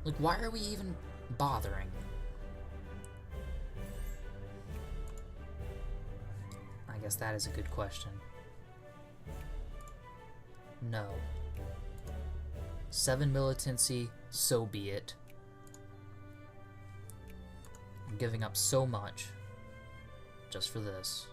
S1: Like, why are we even bothering? I guess that is a good question. No. 7 militancy, so be it. I'm giving up so much just for this.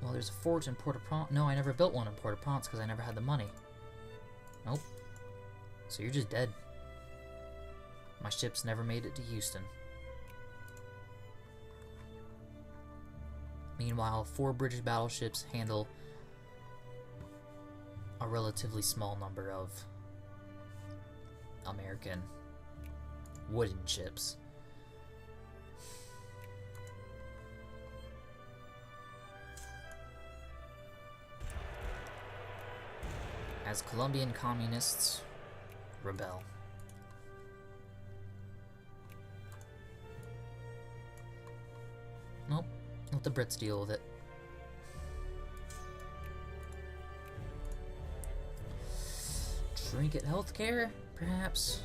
S1: Well, there's a fort in Port-au-Prince. No, I never built one in Port-au-Prince because I never had the money. Nope. So you're just dead. My ships never made it to Houston. Meanwhile, 4 British battleships handle a relatively small number of American wooden ships. As Colombian communists rebel. Nope. Let the Brits deal with it. Trinket healthcare, perhaps.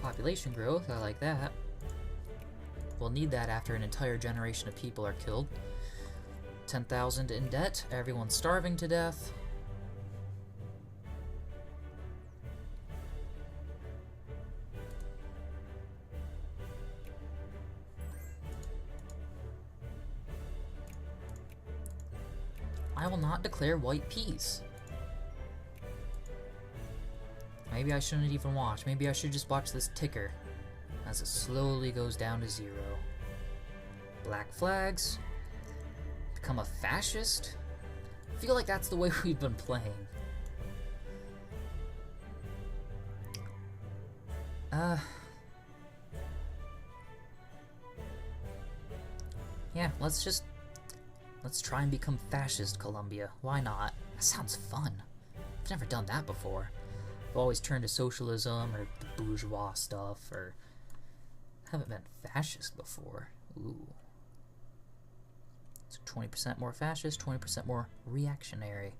S1: Population growth, I like that. We'll need that after an entire generation of people are killed. 10,000 in debt, everyone's starving to death. I will not declare white peace. Maybe I shouldn't even watch. Maybe I should just watch this ticker as it slowly goes down to 0. Black flags. Become a fascist? I feel like that's the way we've been playing. Yeah, let's try and become fascist, Colombia. Why not? That sounds fun. I've never done that before. I've always turned to socialism or the bourgeois stuff, or haven't been fascist before. Ooh. So 20% more fascist, 20% more reactionary.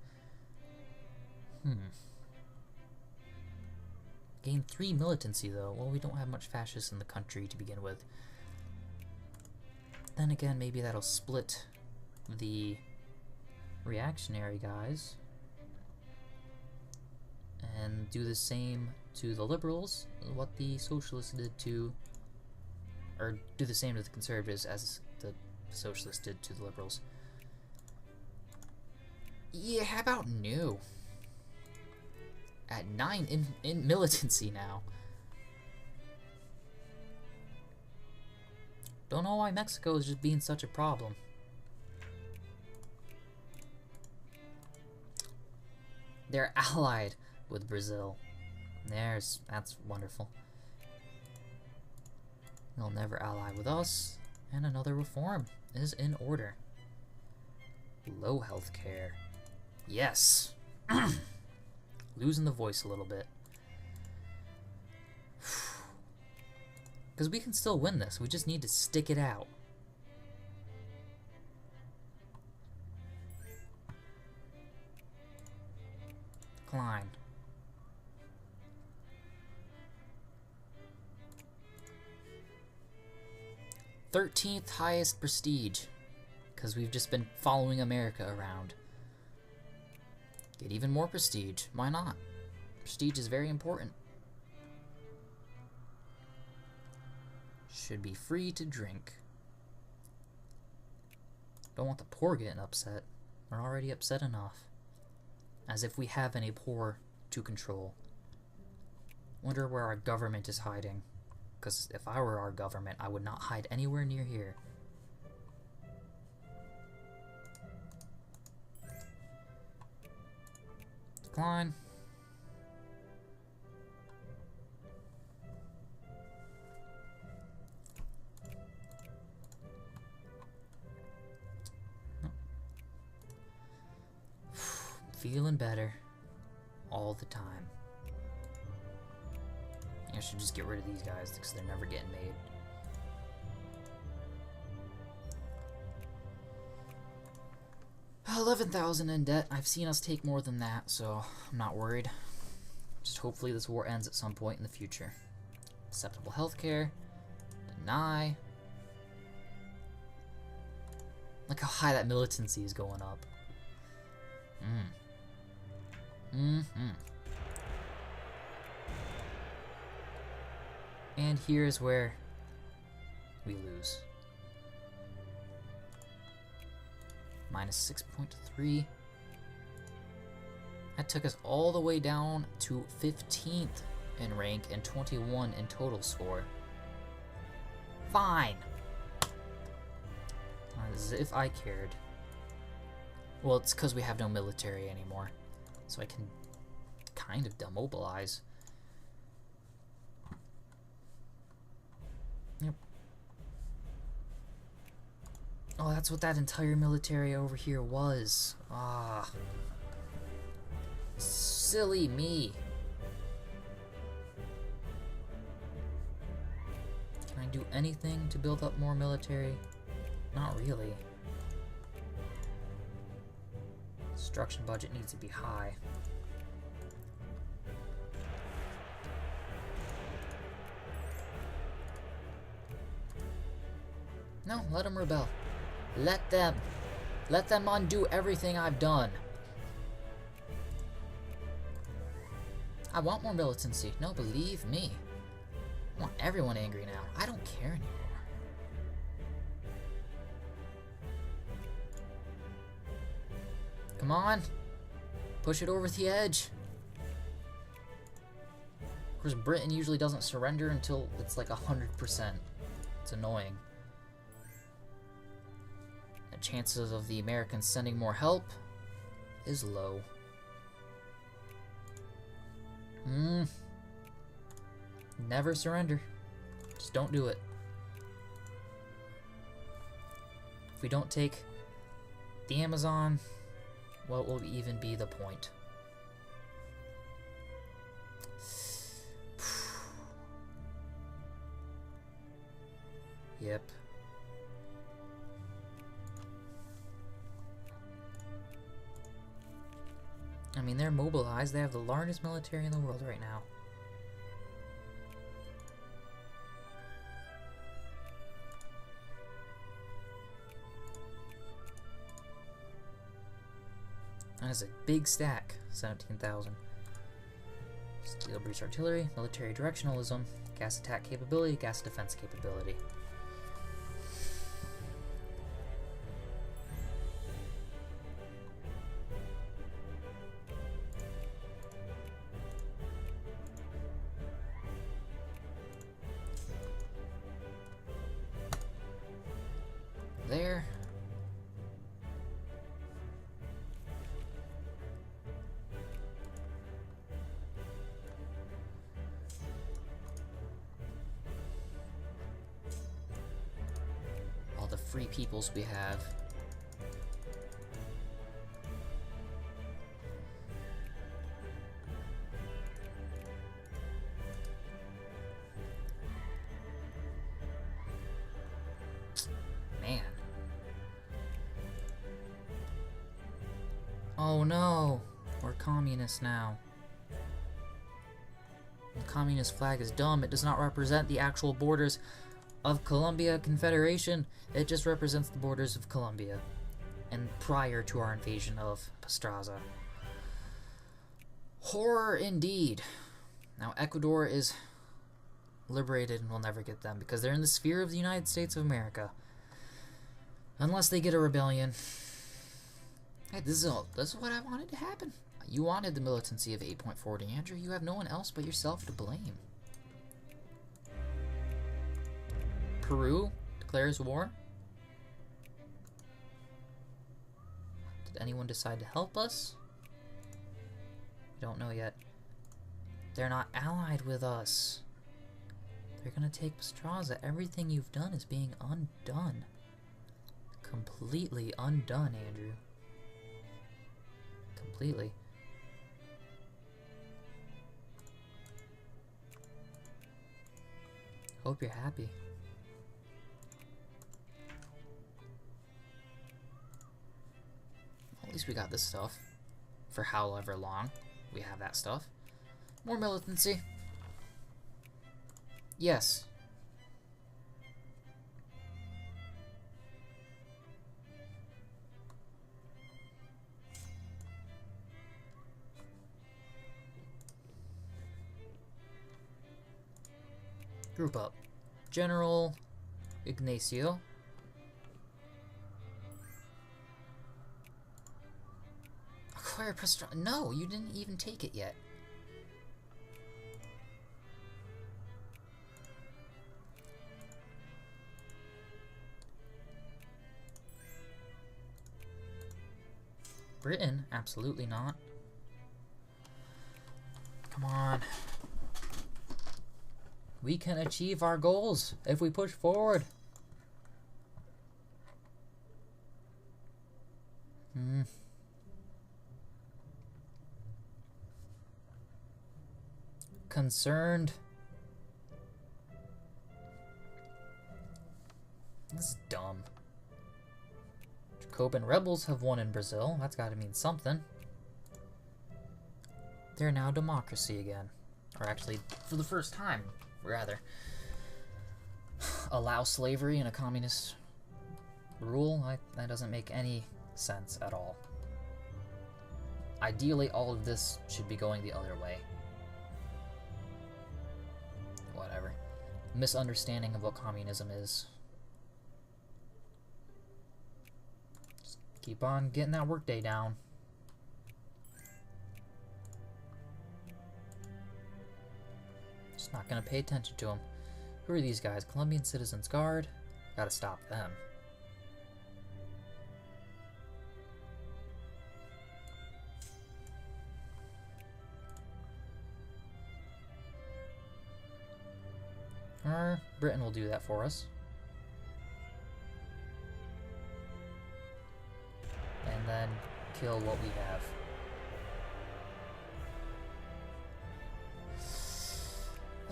S1: Gain 3 militancy, though. Well, we don't have much fascists in the country to begin with. Then again, maybe that'll split the reactionary guys and do the same to the liberals, what the socialists did to, or do the same to the conservatives as the socialists did to the liberals. Yeah, how about no? At 9 in militancy now. Don't know why Mexico is just being such a problem. They're allied with Brazil. That's wonderful. They'll never ally with us. And another reform is in order. Low health care. Yes. Losing the voice a little bit. Because we can still win this. We just need to stick it out. Decline. 13th highest prestige. Because we've just been following America around. Get even more prestige. Why not? Prestige is very important. Should be free to drink. Don't want the poor getting upset. We're already upset enough. As if we have any poor to control. Wonder where our government is hiding. Because if I were our government, I would not hide anywhere near here. Decline. Feeling better all the time. I should just get rid of these guys because they're never getting made. $11,000 in debt. I've seen us take more than that, so I'm not worried. Just hopefully this war ends at some point in the future. Acceptable healthcare. Deny. Look how high that militancy is going up. And here's where we lose. Minus 6.3. That took us all the way down to 15th in rank and 21 in total score. Fine. As if I cared. Well, it's because we have no military anymore. So I can kind of demobilize. Yep. Oh, that's what that entire military over here was. Ah. Silly me. Can I do anything to build up more military? Not really. Construction budget needs to be high. No, let them rebel. Let them undo everything I've done. I want more militancy. No, believe me. I want everyone angry now. I don't care anymore. Come on. Push it over the edge. Of course, Britain usually doesn't surrender until it's like 100%. It's annoying. The chances of the Americans sending more help is low. Never surrender. Just don't do it. If we don't take the Amazon, what will even be the point? Yep. I mean, they're mobilized. They have the largest military in the world right now. That is a big stack. 17,000. Steel breach artillery, military directionalism, gas attack capability, gas defense capability. There. free peoples we have. Man. Oh no! We're communists now. The communist flag is dumb. It does not represent the actual borders of Colombia Confederation. It just represents the borders of Colombia. And prior to our invasion of Pastraza. Horror indeed. Now Ecuador is liberated and we'll never get them because they're in the sphere of the United States of America. Unless they get a rebellion. Hey, this is what I wanted to happen. You wanted the militancy of 8.40, Andrew. You have no one else but yourself to blame. Peru declares war. Did anyone decide to help us? We don't know yet. They're not allied with us. They're gonna take Pastraza. Everything you've done is being undone. Completely undone, Andrew. Completely. Hope you're happy. At least we got this stuff. For however long we have that stuff. More militancy. Yes. Group up. General Ignacio. Acquire Pastrana. No, you didn't even take it yet. Britain? Absolutely not. Come on. We can achieve our goals if we push forward. Concerned. This is dumb. Jacobin rebels have won in Brazil. That's got to mean something. They're now democracy again. Or actually, for the first time, rather. Allow slavery in a communist rule? That doesn't make any sense at all. Ideally, all of this should be going the other way. Whatever. Misunderstanding of what communism is. Just keep on getting that workday down. Just not gonna pay attention to them. Who are these guys? Colombian Citizens Guard? Gotta stop them. Britain will do that for us. And then kill what we have.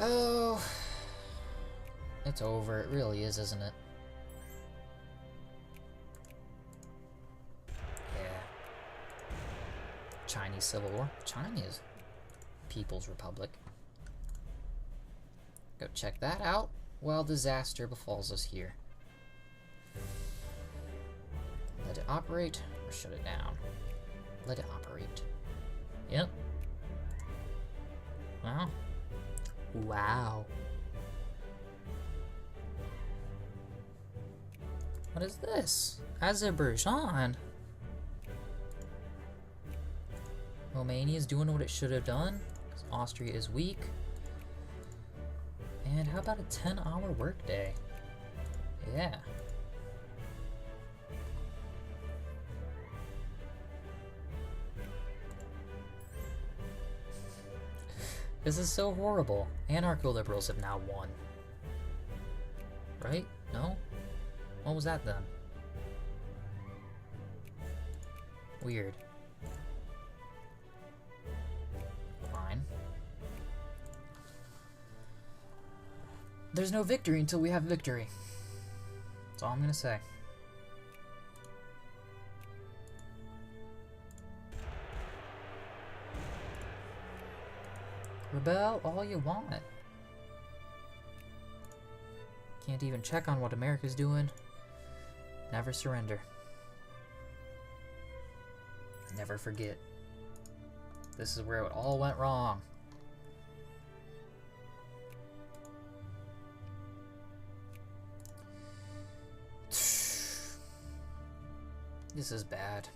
S1: Oh, it's over. It really is, isn't it? Yeah. Chinese Civil War. Chinese People's Republic. Go check that out while disaster befalls us here. Let it operate or shut it down. Let it operate. Yep. Wow. Wow. What is this? Azerbaijan? Romania is doing what it should have done, because Austria is weak. And how about a 10-hour workday? Yeah. This is so horrible. Anarcho-liberals have now won. Right? No? What was that then? Weird. Fine. There's no victory until we have victory. That's all I'm gonna say. Rebel all you want. Can't even check on what America's doing. Never surrender. Never forget. This is where it all went wrong. This is bad.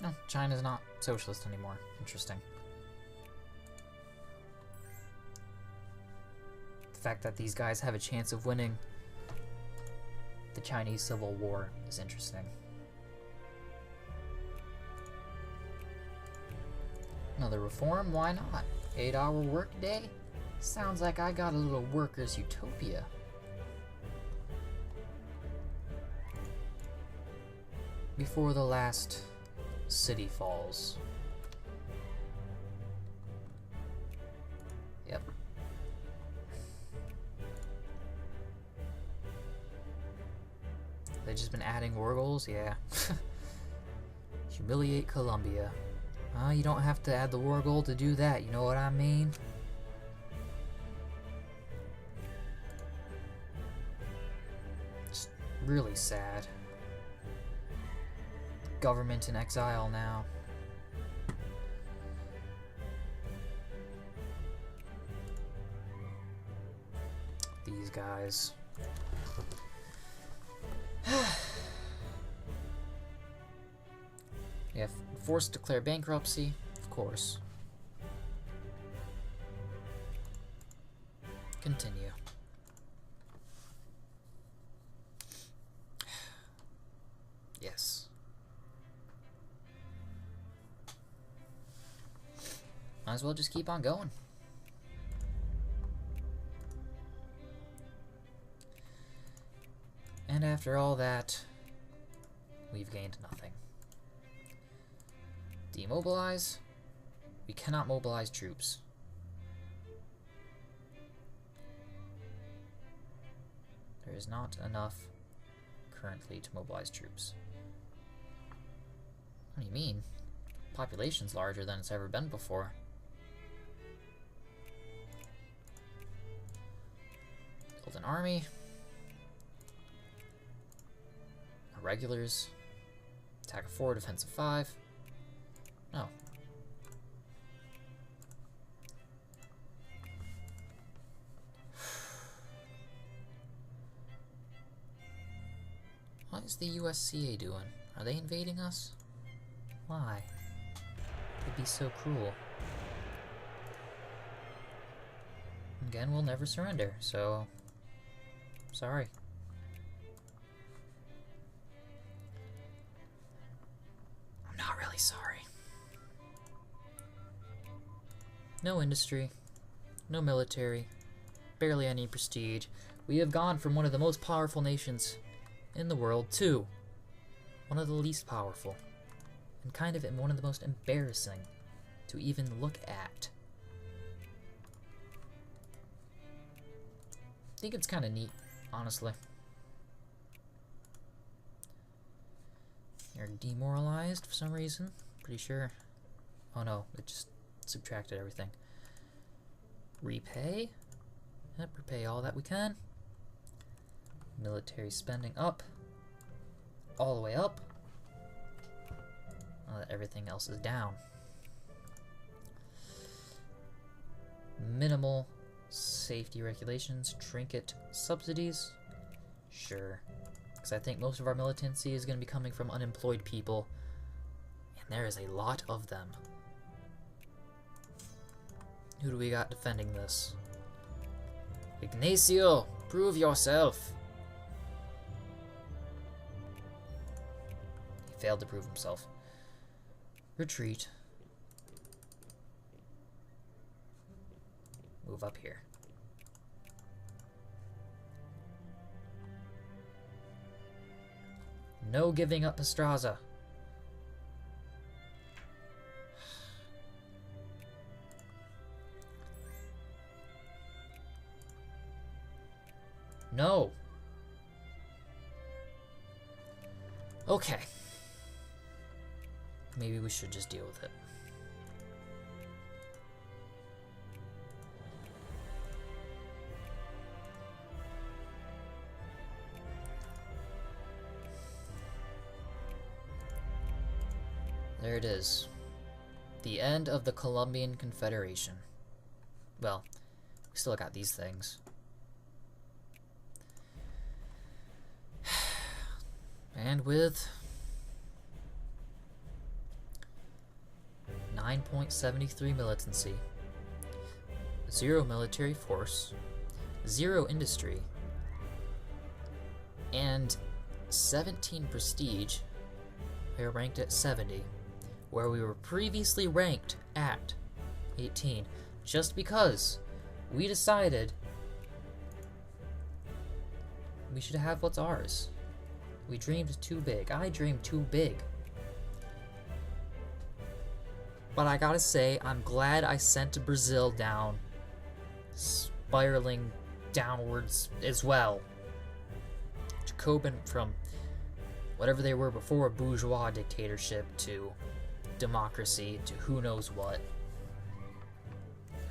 S1: Oh, China's not socialist anymore. Interesting. The fact that these guys have a chance of winning the Chinese Civil War is interesting. Another reform? Why not? 8-hour workday? Sounds like I got a little workers' utopia. Before the last city falls. Yep. They've just been adding war goals? Yeah. Humiliate Colombia. You don't have to add the war goal to do that, you know what I mean? It's really sad. Government in exile now. These guys. Yeah, forced to declare bankruptcy, of course. Continue. Yes. Might as well just keep on going. And after all that, we've gained nothing. Demobilize? We cannot mobilize troops. There is not enough currently to mobilize troops. What do you mean? Population's larger than it's ever been before. Build an army. Regulars. Attack 4, defensive 5. No. What is the USCA doing? Are they invading us? Why? It'd be so cruel. Again, we'll never surrender, so... sorry. I'm not really sorry. No industry, no military, barely any prestige. We have gone from one of the most powerful nations in the world to one of the least powerful, and kind of one of the most embarrassing to even look at. I think it's kind of neat, honestly. You're demoralized for some reason, pretty sure. Oh no, it just subtracted everything. Repay. Yep, repay all that we can. Military spending up. All the way up. Now that everything else is down. Minimal safety regulations. Trinket subsidies. Sure. Because I think most of our militancy is going to be coming from unemployed people. And there is a lot of them. Who do we got defending this? Ignacio, prove yourself. He failed to prove himself. Retreat. move up here. No giving up Pastraza. No. Okay. Maybe we should just deal with it. There it is. The end of the Colombian Confederation. Well, we still got these things. And with 9.73 militancy, 0 military force, 0 industry, and 17 prestige, we are ranked at 70, where we were previously ranked at 18, just because we decided we should have what's ours. We dreamed too big. I dreamed too big. But I gotta say, I'm glad I sent Brazil down, spiraling downwards as well. Jacobin from whatever they were before, a bourgeois dictatorship, to democracy, to who knows what.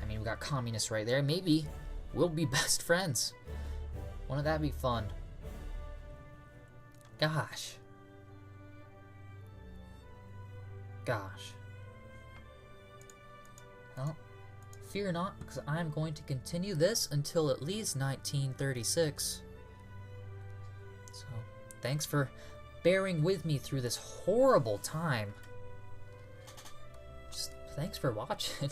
S1: I mean, we got communists right there. Maybe we'll be best friends. Wouldn't that be fun? Gosh. Gosh. Well, fear not, because I'm going to continue this until at least 1936. So, thanks for bearing with me through this horrible time. Just thanks for watching.